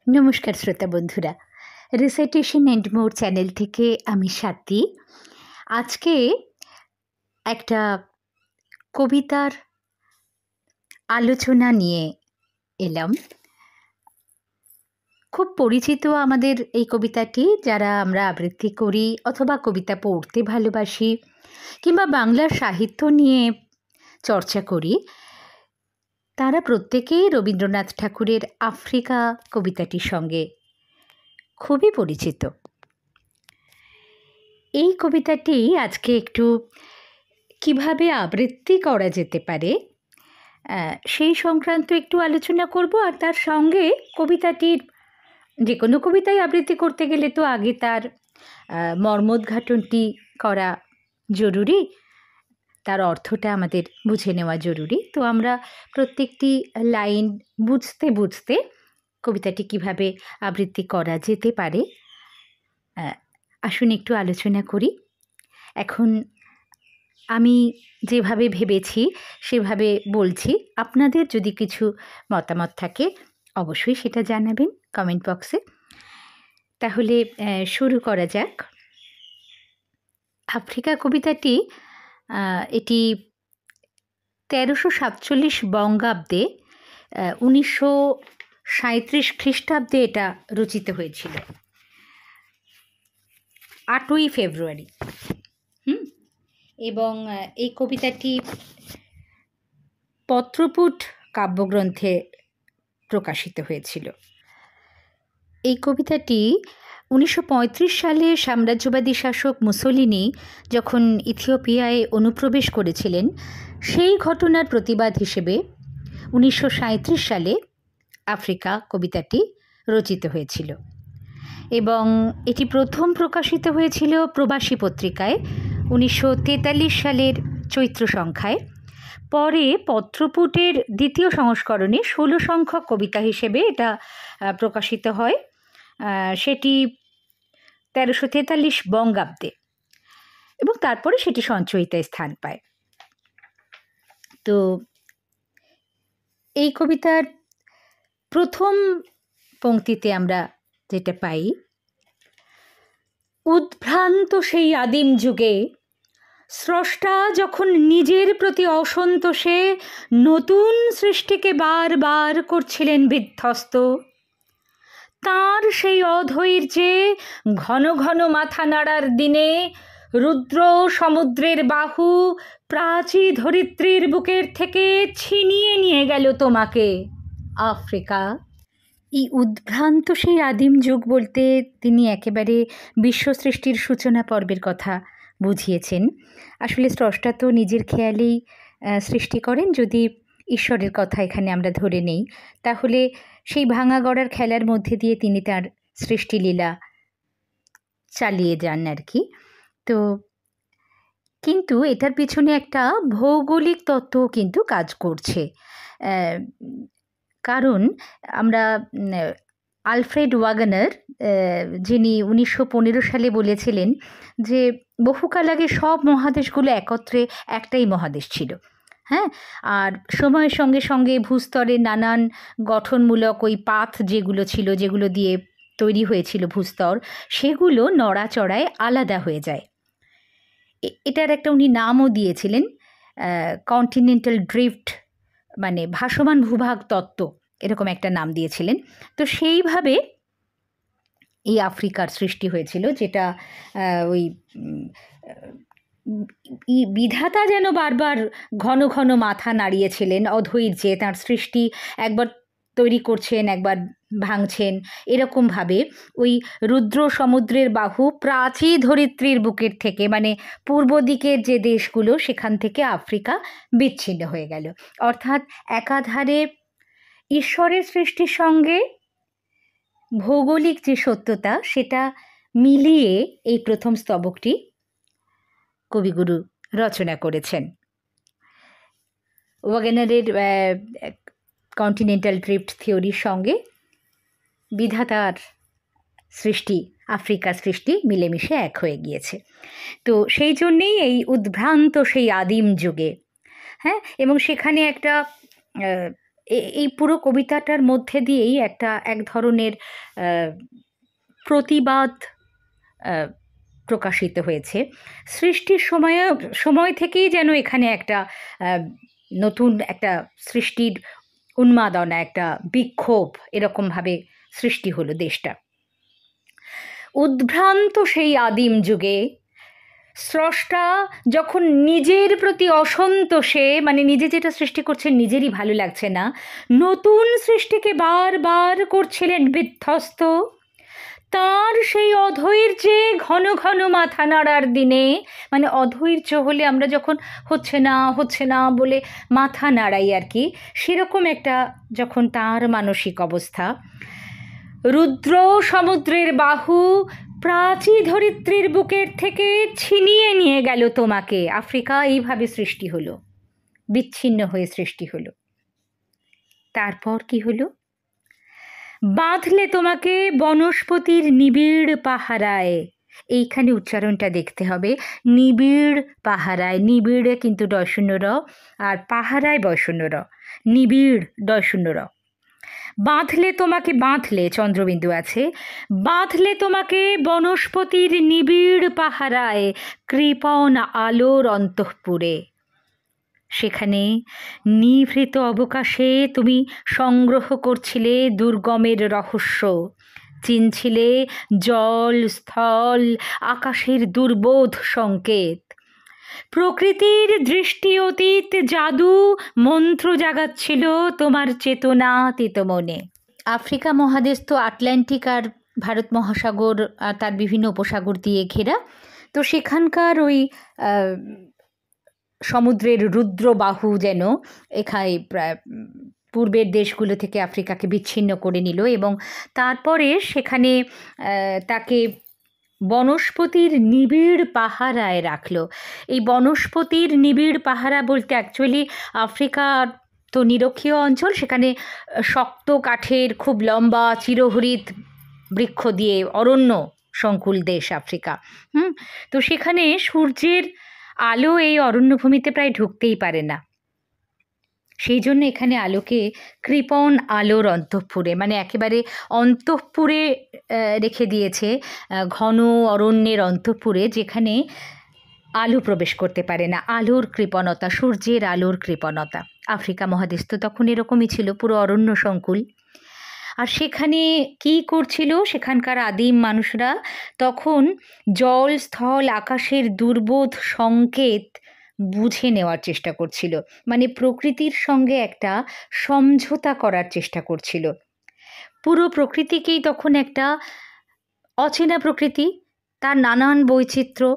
নমস্কার শ্রোতা বন্ধুরা, রিসাইটেশন অ্যান্ড মোর চ্যানেল থেকে আমি স্বাতী। আজকে একটা কবিতার আলোচনা নিয়ে এলাম। খুব পরিচিত আমাদের এই কবিতাটি, যারা আমরা আবৃত্তি করি অথবা কবিতা পড়তে ভালোবাসি কিংবা বাংলার সাহিত্য নিয়ে চর্চা করি, তারা প্রত্যেকেই রবীন্দ্রনাথ ঠাকুরের আফ্রিকা কবিতাটির সঙ্গে খুবই পরিচিত। এই কবিতাটি আজকে একটু কিভাবে আবৃত্তি করা যেতে পারে সেই সংক্রান্ত একটু আলোচনা করব। আর তার সঙ্গে কবিতাটির, যে কোনো কবিতায় আবৃত্তি করতে গেলে তো আগে তার মর্মোদ্ঘাটনটি করা জরুরি, তার অর্থটা আমাদের বুঝে নেওয়া জরুরি। তো আমরা প্রত্যেকটি লাইন বুঝতে বুঝতে কবিতাটি কিভাবে আবৃত্তি করা যেতে পারে আসুন একটু আলোচনা করি। এখন আমি যেভাবে ভেবেছি সেভাবে বলছি। আপনাদের যদি কিছু মতামত থাকে অবশ্যই সেটা জানাবেন কমেন্ট বক্সে। তাহলে শুরু করা যাক। আফ্রিকা কবিতাটি এটি 1347 বঙ্গাব্দে 1937 খ্রিস্টাব্দে এটা রচিত হয়েছিল, 8ই ফেব্রুয়ারি। এবং এই কবিতাটি পত্রপুট কাব্যগ্রন্থে প্রকাশিত হয়েছিল। এই কবিতাটি 1935 সালে সাম্রাজ্যবাদী শাসক মুসোলিনি যখন ইথিওপিয়ায় অনুপ্রবেশ করেছিলেন, সেই ঘটনার প্রতিবাদ হিসেবে 1937 সালে আফ্রিকা কবিতাটি রচিত হয়েছিল এবং এটি প্রথম প্রকাশিত হয়েছিল প্রবাসী পত্রিকায় 1943 সালের চৈত্র সংখ্যায়। পরে পত্রপুটের দ্বিতীয় সংস্করণে 16 সংখ্যক কবিতা হিসেবে এটা প্রকাশিত হয়, সেটি 1343 বঙ্গাব্দে, এবং তারপরে সেটি সঞ্চয়িতায় স্থান পায়। তো এই কবিতার প্রথম পংক্তিতে আমরা যেটা পাই, উদ্ভ্রান্ত সেই আদিম যুগে স্রষ্টা যখন নিজের প্রতি অসন্তোষে নতুন সৃষ্টিকে বারবার করছিলেন বিধ্বস্ত, তাঁর সেই অধৈর্যে ঘন ঘন মাথা নাড়ার দিনে রুদ্র সমুদ্রের বাহু প্রাচী ধরিত্রীর বুকের থেকে ছিনিয়ে নিয়ে গেল তোমাকে আফ্রিকা। এই উদ্ভ্রান্ত সেই আদিম যুগ বলতে তিনি একেবারে বিশ্ব সৃষ্টির সূচনা পর্বের কথা বুঝিয়েছেন। আসলে স্রষ্টা তো নিজের খেয়ালেই সৃষ্টি করেন। যদি ঈশ্বরের কথা এখানে আমরা ধরে নেই, তাহলে সেই ভাঙা গড়ার খেলার মধ্যে দিয়ে তিনি তার সৃষ্টিলীলা চালিয়ে যান আর কি। তো কিন্তু এটার পিছনে একটা ভৌগোলিক তত্ত্ব কিন্তু কাজ করছে। কারণ আমরা আলফ্রেড ওয়াগনার, যিনি 1915 সালে বলেছিলেন যে বহুকাল আগে সব মহাদেশগুলো একত্রে একটাই মহাদেশ ছিল। হ্যাঁ, আর সময়ের সঙ্গে সঙ্গে ভূস্তরে নানান গঠনমূলক ওই পাথ যেগুলো ছিল, যেগুলো দিয়ে তৈরি হয়েছিল ভূস্তর, সেগুলো নড়াচড়ায় আলাদা হয়ে যায়। এটার একটা উনি নামও দিয়েছিলেন কন্টিনেন্টাল ড্রিফট, মানে ভাসমান ভূভাগ তত্ত্ব, এরকম একটা নাম দিয়েছিলেন। তো সেইভাবে এই আফ্রিকার সৃষ্টি হয়েছিল, যেটা ওই বিধাতা যেন বারবার ঘন ঘন মাথা নাড়িয়েছিলেন অধৈর্যে, তাঁর সৃষ্টি একবার তৈরি করছেন একবার ভাঙছেন, এরকমভাবে ওই রুদ্র সমুদ্রের বাহু প্রাচী ধরিত্রীর বুকের থেকে, মানে পূর্ব দিকের যে দেশগুলো, সেখান থেকে আফ্রিকা বিচ্ছিন্ন হয়ে গেল। অর্থাৎ একাধারে ঈশ্বরের সৃষ্টির সঙ্গে ভৌগোলিক যে সত্যতা, সেটা মিলিয়ে এই প্রথম স্তবকটি কবিগুরু রচনা করেছেন। ওয়াগনারের কন্টিনেন্টাল ড্রিফট থিওরির সঙ্গে বিধাতার সৃষ্টি, আফ্রিকার সৃষ্টি মিলেমিশে এক হয়ে গিয়েছে। তো সেই জন্যেই এই উদ্ভ্রান্ত সেই আদিম যুগে, হ্যাঁ, এবং সেখানে একটা এই পুরো কবিতাটার মধ্যে দিয়েই এক ধরনের প্রতিবাদ প্রকাশিত হয়েছে। সৃষ্টির সময় থেকেই যেন এখানে একটা নতুন একটা সৃষ্টির উন্মাদনা, একটা বিক্ষোভ এরকমভাবে সৃষ্টি হলো দেশটা। উদ্ভ্রান্ত সেই আদিম যুগে স্রষ্টা যখন নিজের প্রতি অসন্তোষে, মানে নিজে যেটা সৃষ্টি করছেন নিজেরই ভালো লাগছে না, নতুন সৃষ্টিকে বারবার করছিলেন বিধ্বস্ত, তার সেই অধৈর্যে ঘন ঘন মাথা নাড়ার দিনে, মানে অধৈর্য হলে আমরা যখন হচ্ছে না বলে মাথা নাড়াই আর কি, সেরকম একটা যখন তার মানসিক অবস্থা, রুদ্র সমুদ্রের বাহু প্রাচী ধরিত্রীর বুকের থেকে ছিনিয়ে নিয়ে গেল তোমাকে। আফ্রিকা এইভাবে সৃষ্টি হলো, বিচ্ছিন্ন হয়ে সৃষ্টি হলো। তারপর কি হলো? বাঁধলে তোমাকে বনস্পতির নিবিড় পাহারায়। এইখানে উচ্চারণটা দেখতে হবে, নিবিড় পাহারায়। নিবিড়ে কিন্তু ডয়শূন্য র, আর পাহারায় বয়শূন্য র, নিবিড় ডয়শূন্য র। বাঁধলে তোমাকে, বাঁধলে চন্দ্রবিন্দু আছে, বাঁধলে তোমাকে বনস্পতির নিবিড় পাহারায় কৃপণ আলোর অন্তঃপুরে। সেখানে নিভৃত অবকাশে তুমি সংগ্রহ করছিলে দুর্গমের রহস্য, চিনছিলে জল, স্থল, আকাশের দুর্বোধ সংকেত। প্রকৃতির দৃষ্টি অতীত জাদু মন্ত্র জাগাচ্ছিল তোমার চেতনাতীত মনে। আফ্রিকা মহাদেশ তো আটলান্টিক আর ভারত মহাসাগর আর তার বিভিন্ন উপসাগর দিয়ে ঘেরা, তো সেখানকার ওই সমুদ্রের রুদ্রবাহু যেন এখানে পূর্বের দেশগুলো থেকে আফ্রিকাকে বিচ্ছিন্ন করে নিল, এবং তারপরে সেখানে তাকে বনস্পতির নিবিড় পাহারায় রাখলো। এই বনস্পতির নিবিড় পাহারা বলতে অ্যাকচুয়ালি আফ্রিকা তো নিরক্ষীয় অঞ্চল, সেখানে শক্ত কাঠের খুব লম্বা চিরহরিৎ বৃক্ষ দিয়ে অরণ্য সংকুল দেশ আফ্রিকা। তো সেখানে সূর্যের আলো এই অরণ্যভূমিতে প্রায় ঢুকতেই পারে না, সেই জন্য এখানে আলোকে কৃপণ আলোর অন্তঃপুরে, মানে একেবারে অন্তঃপুরে রেখে দিয়েছে, ঘন অরণ্যের অন্তঃপুরে, যেখানে আলো প্রবেশ করতে পারে না। আলোর কৃপণতা, সূর্যের আলোর কৃপণতা। আফ্রিকা মহাদেশ তো তখন এরকমই ছিল, পুরো অরণ্য সংকুল। আর সেখানে কি করছিল সেখানকার আদিম মানুষরা? তখন জল, স্থল, আকাশের দুর্বোধ সংকেত বুঝে নেওয়ার চেষ্টা করছিল, মানে প্রকৃতির সঙ্গে একটা সমঝোতা করার চেষ্টা করছিল। পুরো প্রকৃতিকেই তখন একটা অচেনা প্রকৃতি, তার নানান বৈচিত্র্য,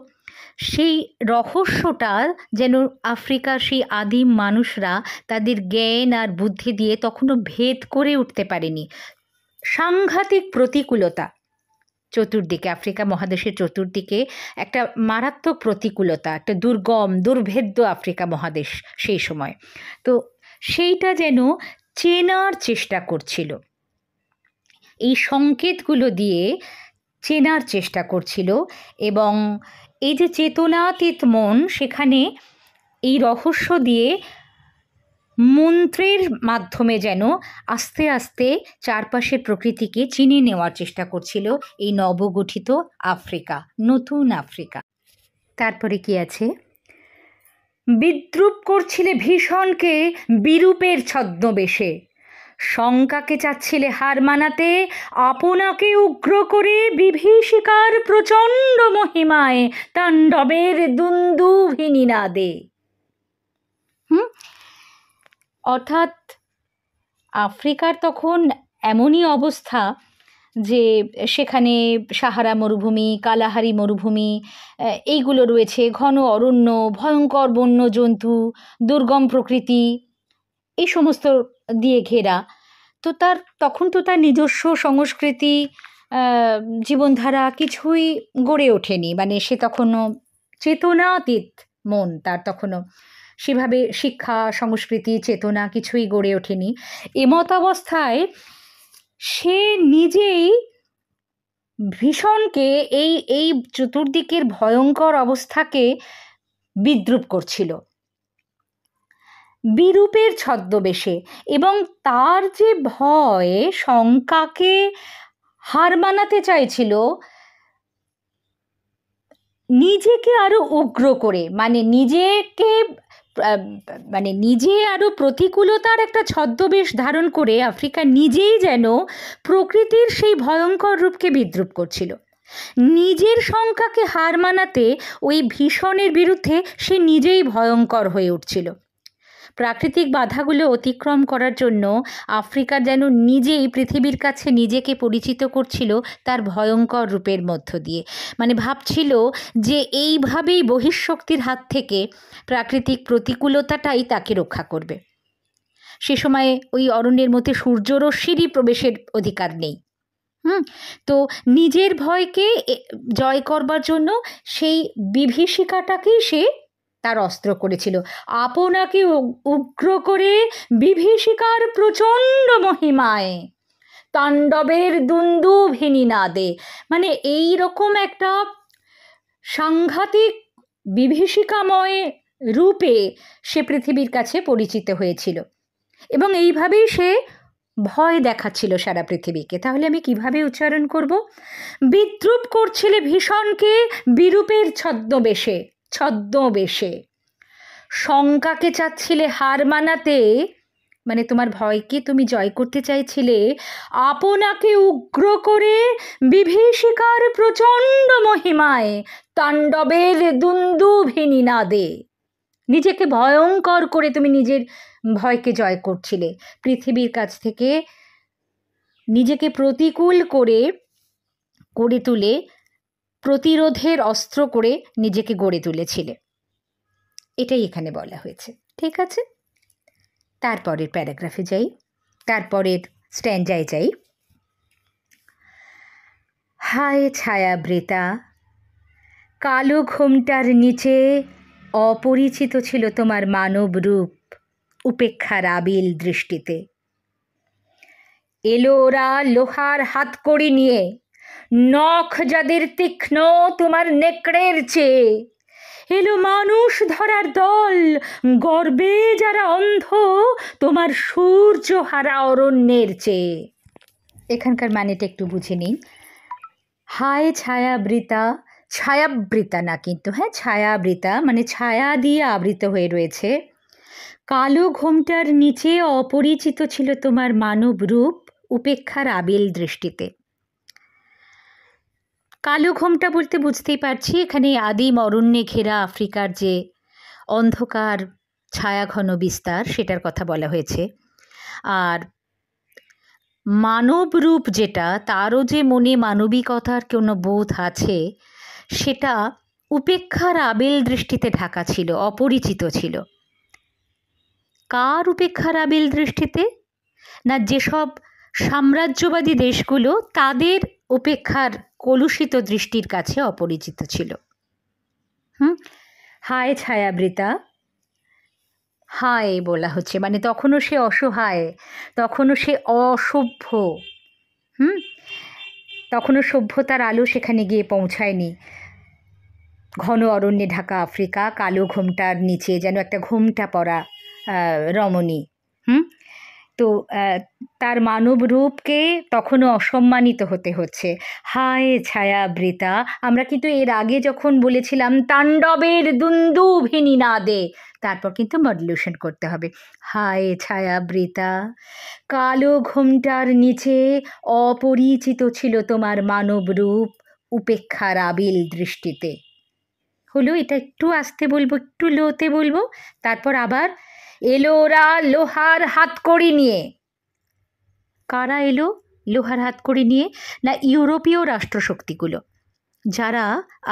সেই রহস্যটা যেন আফ্রিকার সেই আদিম মানুষরা তাদের জ্ঞান আর বুদ্ধি দিয়ে তখনও ভেদ করে উঠতে পারেনি। সাংঘাতিক প্রতিকূলতা চতুর্দিকে, আফ্রিকা মহাদেশের চতুর্দিকে একটা মারাত্মক প্রতিকূলতা, একটা দুর্গম দুর্ভেদ্য আফ্রিকা মহাদেশ সেই সময়। তো সেইটা যেন চেনার চেষ্টা করছিল, এই সংকেতগুলো দিয়ে চেনার চেষ্টা করছিল, এবং এই যে চেতনাতীত মন, সেখানে এই রহস্য দিয়ে মন্ত্রের মাধ্যমে যেন আস্তে আস্তে চারপাশের প্রকৃতিকে চিনে নেওয়ার চেষ্টা করছিল এই নবগঠিত আফ্রিকা, নতুন আফ্রিকা। তারপরে কি আছে? বিদ্রুপ করছিলে ভীষণকে বিরূপের ছদ্মবেশে, শঙ্কাকে চাচ্ছিলে হার মানাতে, আপনাকে উগ্র করে বিভীষিকার প্রচণ্ড মহিমায় তাণ্ডবের দুন্দুভিনী নাদে। অর্থাৎ আফ্রিকার তখন এমনই অবস্থা যে সেখানে সাহারা মরুভূমি, কালাহারি মরুভূমি এইগুলো রয়েছে, ঘন অরণ্য, ভয়ঙ্কর বন্য জন্তু, দুর্গম প্রকৃতি, এই সমস্ত দিয়ে ঘেরা। তো তখন তো তার নিজস্ব সংস্কৃতি, জীবনধারা কিছুই গড়ে ওঠেনি, মানে সে তখনও চেতনাতীত মন, তার তখনও সেভাবে শিক্ষা, সংস্কৃতি, চেতনা কিছুই গড়ে ওঠেনি। এমতাবস্থায় সে নিজেই ভীষণকে, এই চতুর্দিকের ভয়ঙ্কর অবস্থাকে বিদ্রূপ করছিল। বিরূপের ছদ্মবেশে, এবং তার যে ভয় শঙ্কাকে হার মানাতে চাইছিল নিজেকে আরো উগ্র করে, মানে নিজেকে নিজে আরো প্রতিকূলতার একটা ছদ্মবেশ ধারণ করে আফ্রিকা নিজেই যেন প্রকৃতির সেই ভয়ঙ্কর রূপকে বিদ্রূপ করছিল। নিজের শঙ্কাকে হার মানাতে ওই ভীষণের বিরুদ্ধে সে নিজেই ভয়ঙ্কর হয়ে উঠছিল। প্রাকৃতিক বাধাগুলো অতিক্রম করার জন্য আফ্রিকা যেন নিজেই পৃথিবীর কাছে নিজেকে পরিচিত করছিল তার ভয়ঙ্কর রূপের মধ্য দিয়ে। মানে ভাবছিল যে এইভাবেই বহিঃশক্তির হাত থেকে প্রাকৃতিক প্রতিকূলতাটাই তাকে রক্ষা করবে। সে সময় ওই অরণ্যের মধ্যে সূর্যরশ্মিরই প্রবেশের অধিকার নেই। তো নিজের ভয়কে জয় করবার জন্য সেই বিভীষিকাটাকেই সে তার অস্ত্র করেছিল। আপনাকে উগ্র করে বিভীষিকার প্রচণ্ড মহিমায় তাণ্ডবের দুন্দুভিনী নাদে, মানে এই রকম একটা সাংঘাতিক বিভীষিকাময় রূপে সে পৃথিবীর কাছে পরিচিত হয়েছিল, এবং এইভাবেই সে ভয় দেখাচ্ছিল সারা পৃথিবীকে। তাহলে আমি কিভাবে উচ্চারণ করব? বিদ্রুপ করছিলে ভীষণকে বিরূপের ছদ্মবেশে, শঙ্কাকে চাচ্ছিলে হার মানাতে, মানে তোমার ভয়কে তুমি জয় করতে চাইছিলে আপনাকে উগ্র করে বিভীষিকার প্রচণ্ড মহিমায় তাণ্ডবের দুন্দুভিনী নাদে। নিজেকে ভয়ঙ্কর করে তুমি নিজের ভয়কে জয় করছিলে, পৃথিবীর কাছ থেকে নিজেকে প্রতিকূল করে তুলে প্রতিরোধের অস্ত্র করে নিজেকে গড়ে তুলেছিলে। এটাই এখানে বলা হয়েছে। ঠিক আছে, তারপরের প্যারাগ্রাফে যাই, তারপরের স্ট্যান্ডায় যাই। হায় ছায়াবৃতা, কালো ঘোমটার নিচে অপরিচিত ছিল তোমার মানব রূপ উপেক্ষার আবিল দৃষ্টিতে। এলো ওরা লোহার হাতকড়ি নিয়ে, নখ যাদের তীক্ষ্ণ তোমার নেকড়ের চেয়ে। এলো মানুষ ধরার দল, গর্বে যারা অন্ধ তোমার সূর্য হারা অরণ্যের চেয়ে। এখানকার মানেটা একটু বুঝে নিন। হায় ছায়াবৃতা, ছায়াবৃতা না কিন্তু, হ্যাঁ ছায়াবৃতা মানে ছায়া দিয়ে আবৃত হয়ে রয়েছে। কালো ঘোমটার নিচে অপরিচিত ছিল তোমার মানব রূপ উপেক্ষার আবিল দৃষ্টিতে। কালো ঘোমটা বলতে বুঝতেই পারছি এখানে আদিম অরণ্যে ঘেরা আফ্রিকার যে অন্ধকার ছায়াঘন বিস্তার সেটার কথা বলা হয়েছে। আর মানব রূপ যেটা, তারও যে মনে মানবিকতার কোনো বোধ আছে, সেটা উপেক্ষার আবিল দৃষ্টিতে ঢাকা ছিল, অপরিচিত ছিল। কার উপেক্ষার আবিল দৃষ্টিতে? না, যেসব সাম্রাজ্যবাদী দেশগুলো তাদের উপেক্ষার কলুষিত দৃষ্টির কাছে অপরিচিত ছিল। হায় ছায়াবৃতা, হায় বলা হচ্ছে মানে তখনও সে অসহায়, তখনও সে অসভ্য। তখনও সভ্যতার আলো সেখানে গিয়ে পৌঁছায়নি। ঘন অরণ্যে ঢাকা আফ্রিকা, কালো ঘোমটার নিচে যেন একটা ঘোমটা পরা রমণী। তো তার মানব রূপকে তখনও অসম্মানিত হতে হচ্ছে। হায় ছায়াবৃতা, আমরা কিন্তু এর আগে যখন বলেছিলাম তাণ্ডবের দুন্দুভিনী নাদে, তারপর কিন্তু মডুলেশন করতে হবে। হায় ছায়াবৃতা, কালো ঘোমটার নিচে অপরিচিত ছিল তোমার মানব রূপ উপেক্ষার আবিল দৃষ্টিতে। হলো, এটা একটু আস্তে বলবো, একটু লোতে বলবো, তারপর আবার এলো ওরা লোহার হাতকড়ি নিয়ে। কারা এলো লোহার হাতকড়ি নিয়ে? না, ইউরোপীয় রাষ্ট্রশক্তিগুলো যারা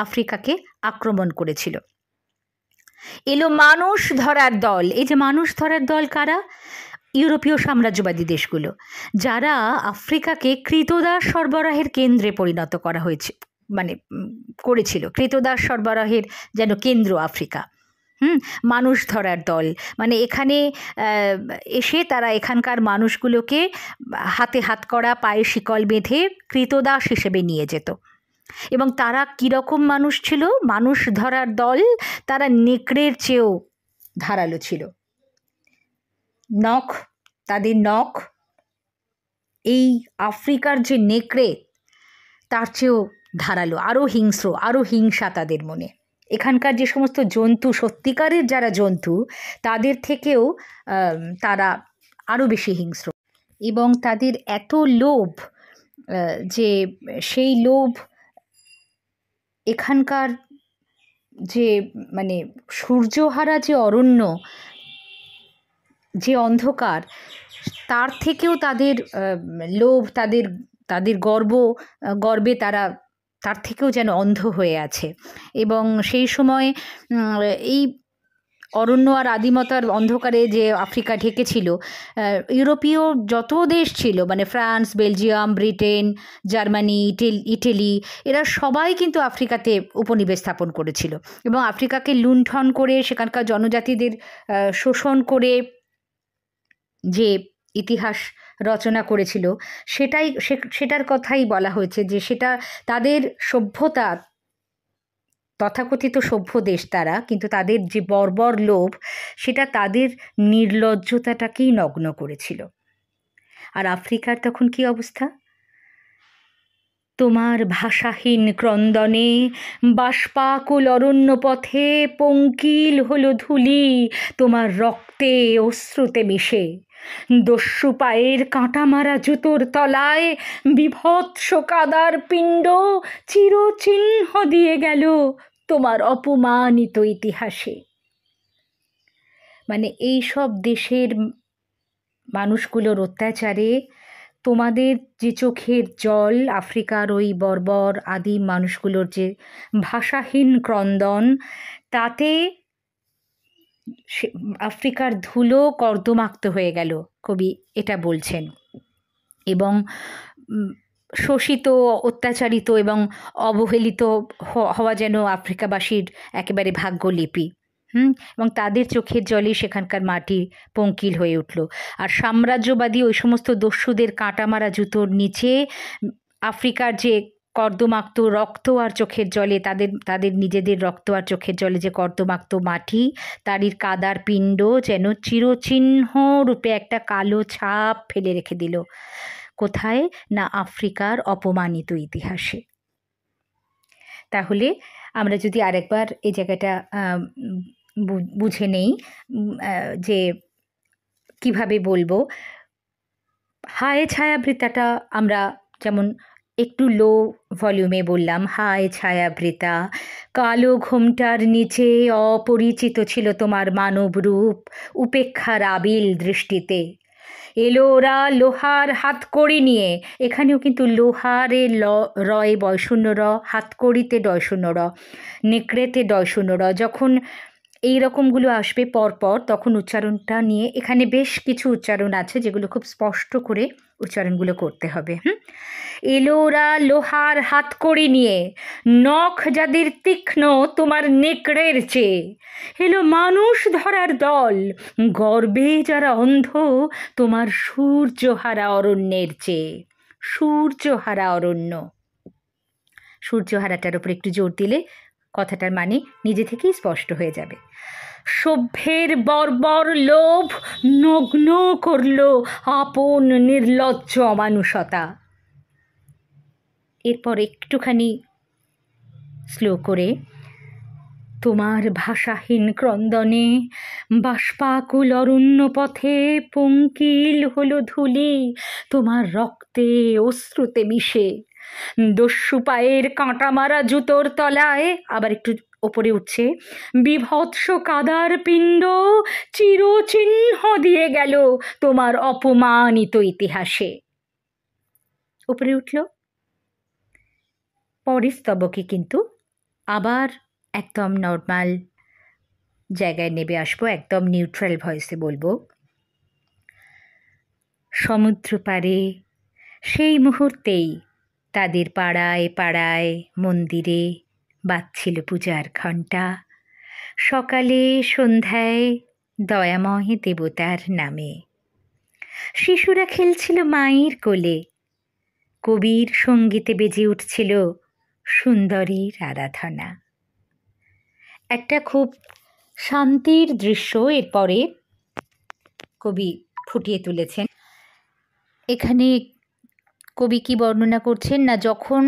আফ্রিকাকে আক্রমণ করেছিল। এলো মানুষ ধরার দল। এই যে মানুষ ধরার দল কারা? ইউরোপীয় সাম্রাজ্যবাদী দেশগুলো, যারা আফ্রিকাকে কৃতদাস সরবরাহের কেন্দ্রে পরিণত করা হয়েছে, মানে করেছিল, কৃতদাস সরবরাহের যেন কেন্দ্র আফ্রিকা। মানুষ ধরার দল মানে এখানে এসে তারা এখানকার মানুষগুলোকে হাতে হাতকড়া, পায়ে শিকল বেঁধে কৃতদাস হিসেবে নিয়ে যেত। এবং তারা কীরকম মানুষ ছিল? মানুষ ধরার দল, তারা নেকড়ের চেয়েও ধারালো ছিল। নখ, তাদের নখ এই আফ্রিকার যে নেকড়ে তার চেয়েও ধারালো, আরও হিংস্র, আরও হিংসা তাদের মনে। এখানকার যে সমস্ত জন্তু, সত্যিকারের যারা জন্তু, তাদের থেকেও তারা আরও বেশি হিংস্র। এবং তাদের এত লোভ যে সেই লোভ এখানকার যে মানে সূর্যহারা যে অরণ্য, যে অন্ধকার, তার থেকেও তাদের লোভ, তাদের গর্বে তার থেকেও যেন অন্ধ হয়ে আছে। এবং সেই সময় এই অরণ্য আর আদিমতার অন্ধকারে যে আফ্রিকা ঢেকেছিল, ইউরোপীয় যত দেশ ছিল, মানে France, Belgium, Britain, Germany, Italy, এরা সবাই কিন্তু আফ্রিকাতে উপনিবেশ স্থাপন করেছিল এবং আফ্রিকাকে লুণ্ঠন করে সেখানকার জনজাতিদের শোষণ করে যে ইতিহাস রচনা করেছিল, সেটার কথাই বলা হয়েছে যে সেটা তাদের সভ্যতা, তথাকথিত সভ্য দেশ তারা, কিন্তু তাদের যে বর্বর লোভ সেটা তাদের নির্লজ্জতাটাকেই নগ্ন করেছিল। আর আফ্রিকার তখন কি অবস্থা? তোমার ভাষাহীন ক্রন্দনে বাষ্পাকুল অরণ্য পথে পঙ্কিল হলো ধূলি তোমার রক্তে অশ্রুতে মিশে। দস্যু পায়ের কাঁটা মারা জুতোর তলায় বিভৎস কাদার পিণ্ড চিরচিহ্ন দিয়ে গেল তোমার অপমানিত ইতিহাসে। মানে এই সব দেশের মানুষগুলোর অত্যাচারে তোমাদের যে চোখের জল, আফ্রিকার ওই বর্বর আদিম মানুষগুলোর যে ভাষাহীন ক্রন্দন, তাতে আফ্রিকার ধুলো কর্দমাক্ত হয়ে গেল, কবি এটা বলছেন। এবং শোষিত, অত্যাচারিত এবং অবহেলিত হওয়া যেন আফ্রিকাবাসীর একেবারে ভাগ্যলিপি। এবং তাদের চোখের জলে সেখানকার মাটি পঙ্কিল হয়ে উঠল। আর সাম্রাজ্যবাদী ওই সমস্ত দস্যুদের কাঁটা মারা জুতোর নিচে আফ্রিকার যে কর্দমাক্ত রক্ত আর চোখের জলে, তাদের নিজেদের রক্ত আর চোখের জলে যে কর্দমাক্ত মাটি, তারই কাদার পিণ্ড যেন চিরচিহ্ন রূপে একটা কালো ছাপ ফেলে রেখে দিল। কোথায়? না আফ্রিকার অপমানিত ইতিহাসে। তাহলে আমরা যদি আরেকবার এই জায়গাটা বুঝে নেই যে কিভাবে বলবো, হায় ছায়াবৃতাটা আমরা যেমন একটু লো ভলিউমে বললাম, হায় ছায়াবৃতা, কালো ঘোমটার নিচে অপরিচিত ছিল তোমার মানব রূপ উপেক্ষার আবিল দৃষ্টিতে। এলো ওরা লোহার হাতকড়ি নিয়ে, এখানেও কিন্তু লোহারে রয় বয়শূন্য র, হাতকড়িতে ডয়শূন্য র, নেকড়েতে ডয়শূন্য র। যখন এই রকমগুলো আসবে পরপর, তখন উচ্চারণটা নিয়ে এখানে বেশ কিছু উচ্চারণ আছে যেগুলো খুব স্পষ্ট করে উচ্চারণগুলো করতে হবে। এলো ওরা লোহার হাতকড়ি নিয়ে, নখ যাদের তীক্ষ্ণ তোমার নেকড়ের চেয়ে। এলো মানুষ ধরার দল, গর্বে যারা অন্ধ তোমার সূর্যহারা অরণ্যের চেয়ে। সূর্যহারা অরণ্য, সূর্যহারাটার ওপর একটু জোর দিলে কথাটার মানে নিজে থেকেই স্পষ্ট হয়ে যাবে। সভ্যের বর্বর লোভ নগ্ন করল আপন নির্লজ্জ অমানুষতা। এরপর একটুখানি স্লো করে, তোমার ভাষাহীন ক্রন্দনে বাষ্পাকুল অরণ্য পথে পঙ্কিল হলো ধূলি তোমার রক্তে অশ্রুতে মিশে। দস্যু পায়ের কাঁটা মারা জুতোর তলায়, আবার একটু ওপরে উঠছে, বিভৎস কাদার পিণ্ড চিরচিহ্ন দিয়ে গেল তোমার অপমানিত ইতিহাসে। উপরে উঠল। পরের স্তবকে কিন্তু আবার একদম নর্মাল জায়গায় নেমে আসবো, একদম নিউট্রাল ভয়েসে বলবো। সমুদ্র পাড়ে সেই মুহূর্তেই তাদের পাড়ায় পাড়ায় মন্দিরে বাজছিল পূজার ঘণ্টা। সকালে সন্ধ্যায় দয়াময় দেবতার নামে শিশুরা খেলছিল মায়ের কোলে। কবির সঙ্গীতে বেজে উঠছিল সুন্দরীর আরাধনা। একটা খুব শান্তির দৃশ্য এরপরে কবি ফুটিয়ে তুলেছেন। এখানে কবি কি বর্ণনা করছেন না, যখন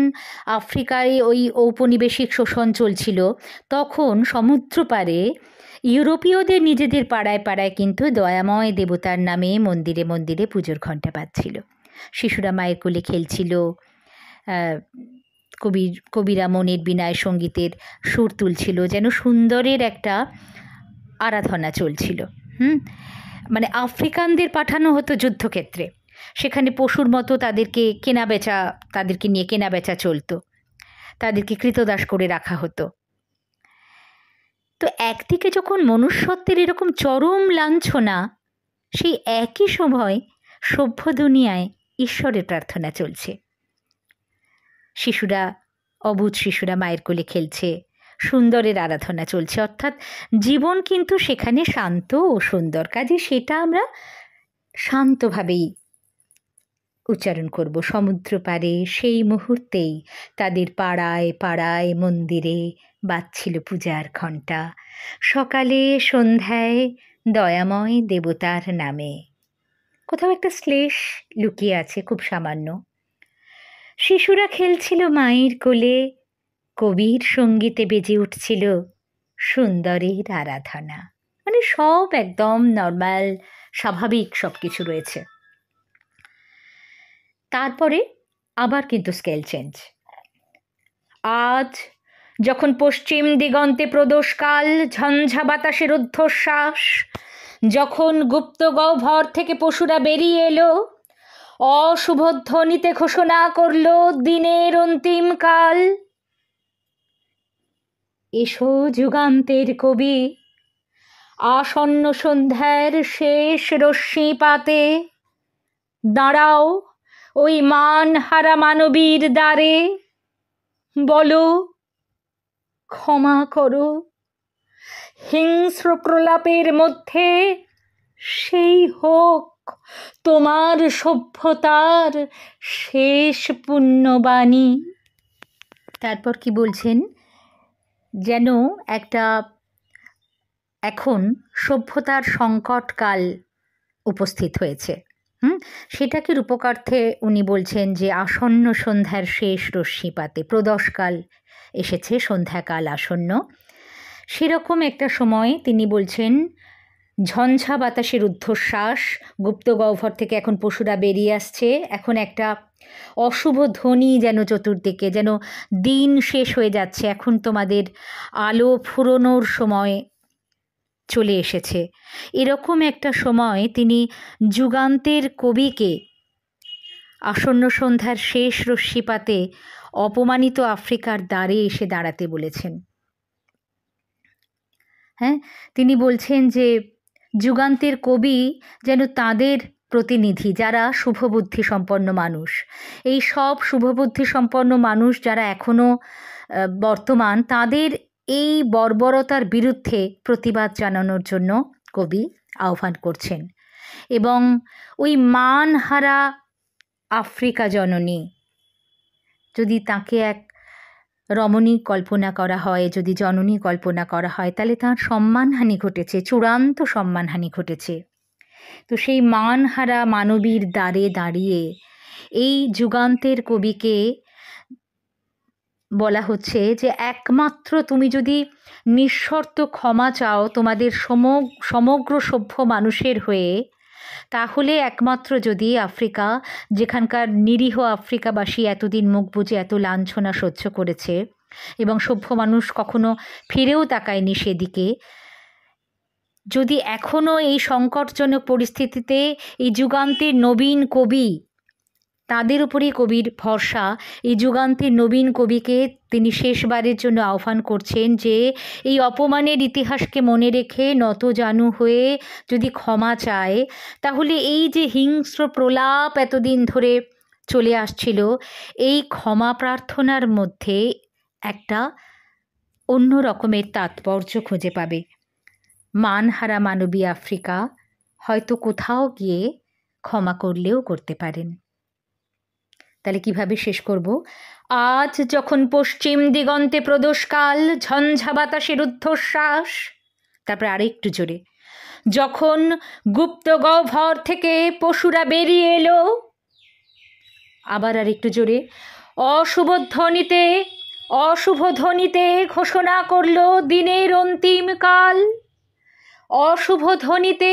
আফ্রিকায় ওই ঔপনিবেশিক শোষণ চলছিল তখন সমুদ্র পাড়ে ইউরোপীয়দের নিজেদের পাড়ায় পাড়ায় কিন্তু দয়াময় দেবতার নামে মন্দিরে মন্দিরে পুজোর ঘণ্টা বাজছিল। শিশুরা মায়ের কোলে খেলছিল, কবিরা মনের বিনায় সঙ্গীতের সুর তুলছিল, যেন সুন্দরের একটা আরাধনা চলছিল। মানে আফ্রিকানদের পাঠানো হতো যুদ্ধক্ষেত্রে, সেখানে পশুর মতো তাদেরকে নিয়ে কেনাবেচা চলতো, তাদেরকে কৃতদাস করে রাখা হতো। তো একদিকে যখন মনুষ্যত্বের এরকম চরম লাঞ্ছনা, সেই একই সময় সভ্য দুনিয়ায় ঈশ্বরের প্রার্থনা চলছে। অবুঝ শিশুরা মায়ের কোলে খেলছে, সুন্দরের আরাধনা চলছে, অর্থাৎ জীবন কিন্তু সেখানে শান্ত ও সুন্দর। কাজে সেটা আমরা শান্তভাবেই উচ্চারণ করব। সমুদ্র পাড়ে সেই মুহূর্তেই তাদের পাড়ায় পাড়ায় মন্দিরে বাজছিল পূজার ঘণ্টা, সকালে সন্ধ্যায় দয়াময় দেবতার নামে। কোথাও একটা শ্লেষ লুকিয়ে আছে, খুব সামান্য। শিশুরা খেলছিল মায়ের কোলে, কবির সঙ্গীতে বেজে উঠছিল সুন্দরের আরাধনা। মানে সব একদম নর্মাল, স্বাভাবিক সব কিছু রয়েছে। তারপরে আবার কিন্তু স্কেল চেঞ্জ। আজ যখন পশ্চিম দিগন্তে প্রদোষকাল, ঝঞ্ঝা বাতাসের ঊর্ধ্বশ্বাস, যখন গুপ্ত গহ্বর থেকে পশুরা বেরিয়ে এলো, অশুভ ধ্বনিতে ঘোষণা করল দিনের অন্তিম কাল। এসো যুগান্তের কবি, আসন্ন সন্ধ্যার শেষ রশ্মিপাতে দাঁড়াও ওই মানহারা মানবীর দ্বারে, বলো ক্ষমা করো, হিংস্র প্রলাপের মধ্যে সেই হোক তোমার সভ্যতার শেষ পুণ্যবাণী। তারপর কি বলছেন, যেন এখন সভ্যতার সংকটকাল উপস্থিত হয়েছে। সেটাকে রূপকার্থে উনি বলছেন যে আসন্ন সন্ধ্যার শেষ রশ্মিপাতে, প্রদোষকাল এসেছে, সন্ধ্যাকাল আসন্ন। সেরকম একটা সময় তিনি বলছেন ঝঞ্ঝা বাতাসের ঊর্ধ্বশ্বাস, গুপ্ত গহ্বর থেকে এখন পশুরা বেরিয়ে আসছে, এখন একটা অশুভ ধ্বনি যেন চতুর্দিকে, যেন দিন শেষ হয়ে যাচ্ছে, এখন তোমাদের আলো ফুরোনোর সময় চলে এসেছে। এরকম একটা সময় তিনি যুগান্তের কবিকে আসন্ন সন্ধ্যার শেষ রশ্মিপাতে অপমানিত আফ্রিকার দ্বারে এসে দাঁড়াতে বলেছেন। তিনি বলছেন যে যুগান্তের কবি যেন তাদের প্রতিনিধি, যারা শুভবুদ্ধি সম্পন্ন মানুষ, এই সব শুভবুদ্ধি সম্পন্ন মানুষ যারা এখনও বর্তমান, তাদের এই বর্বরতার বিরুদ্ধে প্রতিবাদ জানানোর জন্য কবি আহ্বান করছেন। এবং ওই মানহারা আফ্রিকা জননী, যদি তাকে এক রমণী কল্পনা করা হয়, যদি জননী কল্পনা করা হয়, তাহলে তার সম্মানহানি ঘটেছে, চূড়ান্ত সম্মানহানি ঘটেছে। তো সেই মানহারা মানবীর দ্বারে দাঁড়িয়ে এই যুগান্তের কবিকে বলা হচ্ছে যে একমাত্র তুমি যদি নিঃশর্ত ক্ষমা চাও তোমাদের সমগ্র সভ্য মানুষের হয়ে, তাহলে একমাত্র যদি আফ্রিকা, যেখানকার নিরীহ আফ্রিকাবাসী এতদিন মুখ বুজে এত লাঞ্ছনা সহ্য করেছে এবং সভ্য মানুষ কখনো ফিরেও তাকায়নি সেদিকে, যদি এখনও এই সংকটজনক পরিস্থিতিতে এই যুগান্তের নবীন কবি, তাদের উপরেই কবির ভরসা, এই যুগান্তের নবীন কবিকে তিনি শেষবারের জন্য আহ্বান করছেন যে এই অপমানের ইতিহাসকে মনে রেখে নতজানু হয়ে যদি ক্ষমা চায়, তাহলে এই যে হিংস্র প্রলাপ এতদিন ধরে চলে আসছিল, এই ক্ষমা প্রার্থনার মধ্যে একটা অন্য রকমের তাৎপর্য খুঁজে পাবে। মানহারা মানবী আফ্রিকা হয়তো কোথাও গিয়ে ক্ষমা করলেও করতে পারেন। তাহলে কিভাবে শেষ করব? আজ যখন পশ্চিম দিগন্তে প্রদোষকাল, ঝঞ্ঝা বাতাসের ঊর্ধ্বশ্বাস, তারপরে আরেকটু জোরে, যখন গুপ্ত গহ্বর থেকে পশুরা বেরিয়ে এলো, আবার আর একটু জোরে, অশুভ ধ্বনিতে ঘোষণা করলো দিনের অন্তিম কাল, অশুভ ধ্বনিতে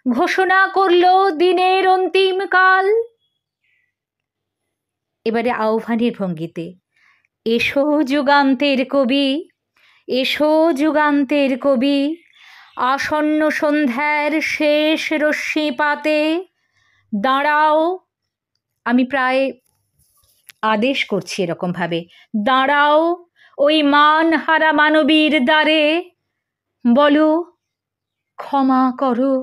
ঘোষণা করলো দিনের অন্তিম কাল। এবারে আহ্বানের ভঙ্গিতে, এসো যুগান্তের কবি, এসো যুগান্তের কবি, আসন্ন সন্ধ্যার শেষ রশ্মিপাতে দাঁড়াও। আমি প্রায় আদেশ করছি এরকমভাবে, দাঁড়াও ওই মানহারা মানবীর দ্বারে, বলো ক্ষমা করো।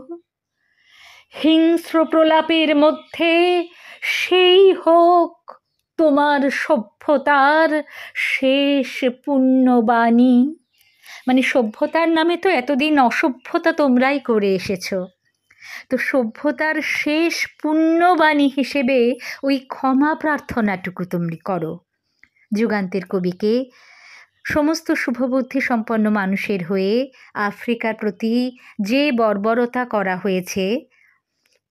হিংস্র প্রলাপের মধ্যে সেই হোক তোমার সভ্যতার শেষ পুণ্যবাণী। মানে সভ্যতার নামে তো এতদিন অসভ্যতা তোমরাই করে এসেছো, তো সভ্যতার শেষ পুণ্যবাণী হিসেবে ওই ক্ষমা প্রার্থনাটুকু তুমি করো। যুগান্তের কবিকে সমস্ত শুভবুদ্ধি সম্পন্ন মানুষের হয়ে আফ্রিকার প্রতি যে বর্বরতা করা হয়েছে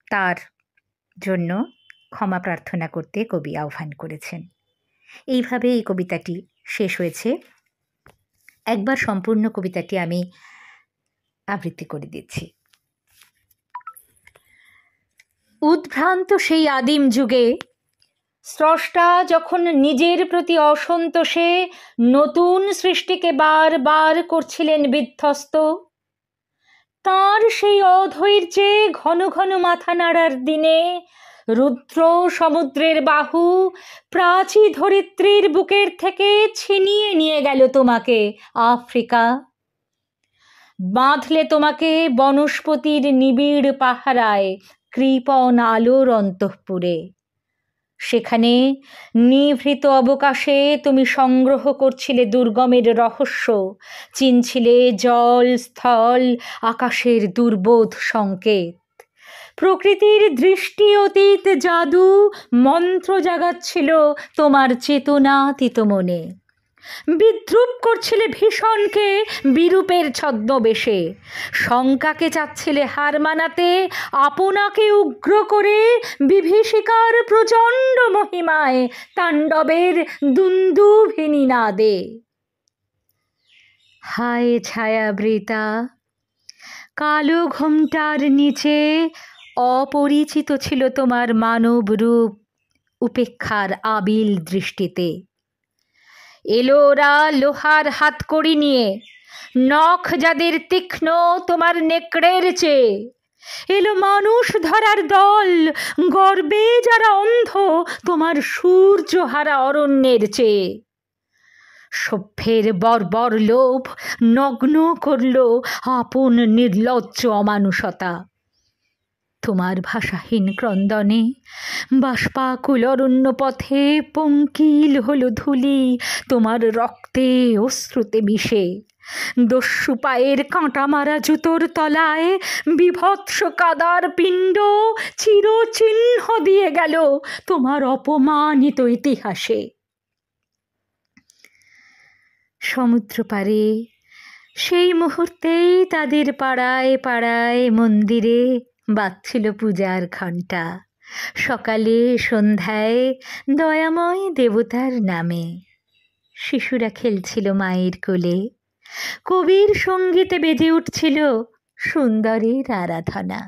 তার জন্য ক্ষমা প্রার্থনা করতে কবি আহ্বান করেছেন। এইভাবে এই কবিতাটি শেষ হয়েছে। একবার সম্পূর্ণ কবিতাটি আমি আবৃত্তি করে দিচ্ছি। উদ্ভ্রান্ত সেই আদিম যুগে স্রষ্টা যখন নিজের প্রতি অসন্তোষে নতুন সৃষ্টিকে বারবার করছিলেন বিধ্বস্ত, তাঁর সেই অধৈর্যে ঘন ঘন মাথা নাড়ার দিনে রুদ্র সমুদ্রের বাহু প্রাচী ধরিত্রীর বুকের থেকে ছিনিয়ে নিয়ে গেল তোমাকে আফ্রিকা, বাঁধলে তোমাকে বনস্পতির নিবিড় পাহারায় কৃপণ আলোর অন্তঃপুরে। সেখানে নিভৃত অবকাশে তুমি সংগ্রহ করছিলে দুর্গমের রহস্য, চিনছিলে জল স্থল আকাশের দুর্বোধ সংকেত। প্রকৃতির দৃষ্টি অতীত জাদু মন্ত্র জাগাচ্ছিল তোমার চেতনাতীত মনে। বিদ্রুপ করছিলে ভীষণকে বিরূপের ছদ্মবেশে, শঙ্কাকে চাচ্ছিলে হার মানাতে আপনাকে উগ্র করে বিভীষিকার প্রচণ্ড মহিমায় তাণ্ডবের দুন্দুভিনী নাদে। হায় ছায়াবৃতা, কালো ঘোমটার নিচে অপরিচিত ছিল তোমার মানব রূপ উপেক্ষার আবিল দৃষ্টিতে। এলো ওরা লোহার হাতকড়ি নিয়ে, নখ যাদের তীক্ষ্ণ তোমার নেকড়ের চেয়ে। এলো মানুষ ধরার দল, গর্বে যারা অন্ধ তোমার সূর্যহারা অরণ্যের চেয়ে। সভ্যের বর্বর লোভ নগ্ন করল আপন নির্লজ্জ অমানুষতা। তোমার ভাষাহীন ক্রন্দনে বাষ্পাকুল অরণ্য পথে পঙ্কিল হলো ধূলি তোমার রক্তে অশ্রুতে মিশে। দস্যু পায়ের কাঁটা মারা জুতোর তলায় বিভৎস কাদার পিণ্ড চিরচিহ্ন দিয়ে গেল তোমার অপমানিত ইতিহাসে। সমুদ্র পারে সেই মুহূর্তেই তাদের পাড়ায় পাড়ায় মন্দিরে বাজছিল পূজার ঘণ্টা। সকালে সন্ধ্যায় দয়াময় দেবতার নামে শিশুরা খেলছিল মায়ের কোলে। কবির সঙ্গীতে বেজে উঠছিল সুন্দরের আরাধনা।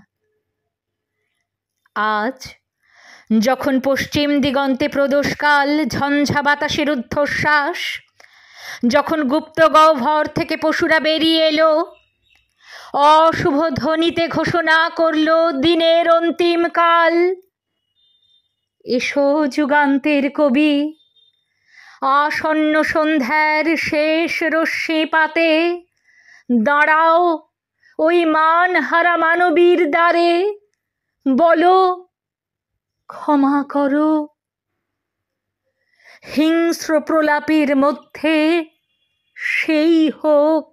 আজ যখন পশ্চিম দিগন্তে প্রদোষকাল, ঝঞ্ঝা বাতাসের ঊর্ধ্বশ্বাস, যখন গুপ্ত গহ্বর থেকে পশুরা বেরিয়ে এলো, অশুভ ধ্বনিতে ঘোষণা করল দিনের অন্তিম কাল, এসো যুগান্তের কবি, আসন্ন সন্ধ্যার শেষ রশ্মিপাতে দাঁড়াও ওই মানহারা মানবীর দ্বারে, বলো ক্ষমা করো। হিংস্র প্রলাপের মধ্যে সেই হোক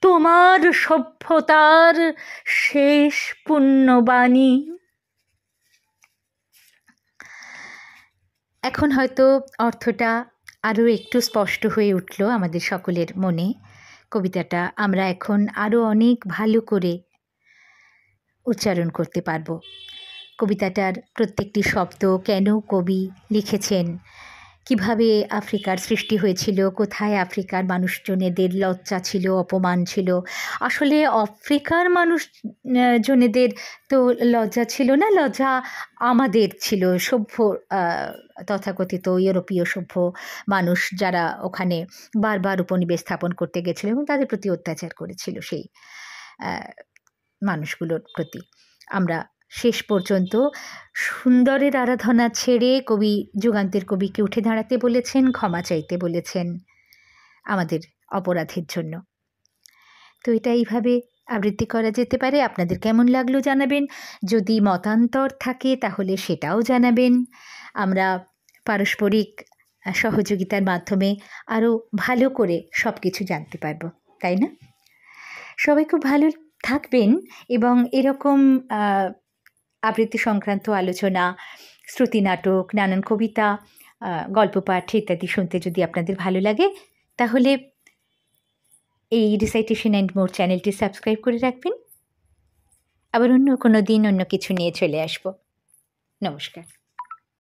তোমার সভ্যতার শেষ পুণ্যবাণী। এখন হয়তো অর্থটা আরও একটু স্পষ্ট হয়ে উঠল আমাদের সকলের মনে। কবিতাটা আমরা এখন আরও অনেক ভালো করে উচ্চারণ করতে পারব। কবিতাটার প্রত্যেকটি শব্দ কেন কবি লিখেছেন, কিভাবে আফ্রিকার সৃষ্টি হয়েছিল, কোথায় আফ্রিকার মানুষজনেদের লজ্জা ছিল, অপমান ছিল। আসলে আফ্রিকার জনেদের তো লজ্জা ছিল না, লজ্জা আমাদের ছিল, সভ্য তথাকথিত ইউরোপীয় সভ্য মানুষ যারা ওখানে বারবার উপনিবেশ স্থাপন করতে গেছিল এবং তাদের প্রতি অত্যাচার করেছিল সেই মানুষগুলোর প্রতি। আমরা শেষ পর্যন্ত সুন্দরের আরাধনা ছেড়ে কবি যুগান্তের কবিকে উঠে দাঁড়াতে বলেছেন, ক্ষমা চাইতে বলেছেন আমাদের অপরাধের জন্য। তো এটা এইভাবে আবৃত্তি করা যেতে পারে। আপনাদের কেমন লাগলো জানাবেন, যদি মতান্তর থাকে তাহলে সেটাও জানাবেন। আমরা পারস্পরিক সহযোগিতার মাধ্যমে আরও ভালো করে সব কিছু জানতে পারবো, তাই না? সবাই খুব ভালো থাকবেন এবং এরকম আবৃত্তি সংক্রান্ত আলোচনা, শ্রুতি নাটক, নানান কবিতা, গল্প পাঠ ইত্যাদি শুনতে যদি আপনাদের ভালো লাগে তাহলে এই রিসাইটেশন অ্যান্ড মোর চ্যানেলটি সাবস্ক্রাইব করে রাখবেন। আবার অন্য কোনো দিন অন্য কিছু নিয়ে চলে আসব। নমস্কার।